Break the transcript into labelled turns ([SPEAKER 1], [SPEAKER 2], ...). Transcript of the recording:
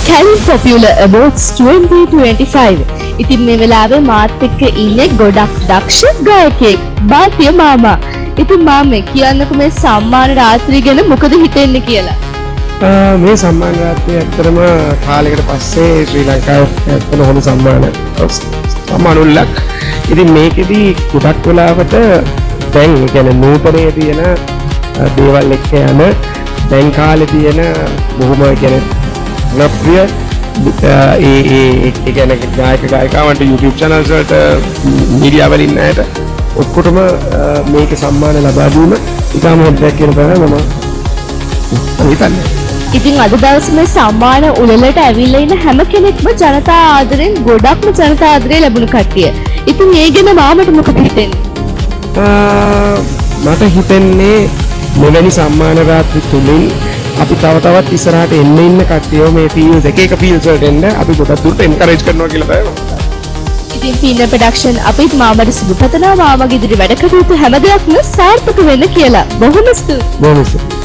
[SPEAKER 1] Canon Popular Awards 2025. ඉතින් මේ වෙලාවේ මාත් එක්ක ඉන්නේ ගොඩක් දක්ෂ ගායකයෙක් බාතිය මාමා. ඉතින් මාමේ කියන්නකෝ මේ සම්මාන රාත්‍රිය ගැන මොකද හිතෙන්නේ කියලා.
[SPEAKER 2] මේ සම්මාන රාත්‍රිය ඇත්තටම කාලයකට පස්සේ ශ්‍රී ලංකාවේ ඇත්තම හොඳ සම්මාන උල්ලක්. ඉතින් මේකෙදි ගොඩක් වෙලාවට දැන් ඒ කියන්නේ නූතනයේ තියෙන දේවල් එක්ක යන දැන් කාලේ තියෙන බොහොම කියන්නේ ප්‍රිය ඒ කියන්නේ ගායක ගායිකාවන්ට YouTube channels වලට මීඩියා වලින් නැට ඔක්කොටම මේක සම්මාන ලබා දීම ඉතාම හොඳක් කියන බව මම හිතන්නේ.
[SPEAKER 1] ඉතින් අද දවසේ මේ සම්මාන උළෙලට ඇවිල්ලා ඉන්න හැම කෙනෙක්ම ජනතා ආදරෙන් ගොඩක්ම ජනතා ආදරය ලැබුණු කට්ටිය. ඉතින් ඒ ගැන මාමට මොකද හිතෙන්නේ?
[SPEAKER 2] මට හිතෙන්නේ මෙවැනි සම්මාන රාත්‍රි තුලින් අපි තව තවත් ඉස්සරහට එන්න ඉන්න කට්ටියෝ මේ ෆීල්ස් එක ෆීල්ස් වලට එන්න අපි ගොඩක් දුරට එන්කරේජ් කරනවා කියලා තමයි.
[SPEAKER 1] ඉතින් පින්න ප්‍රොඩක්ෂන් අපිත් මාමට සුබ පතනවා මාමගේ ඉදිරි වැඩ කටයුතු හැම දෙයක්ම සාර්ථක වෙන්න කියලා. බොහොම ස්තුතියි.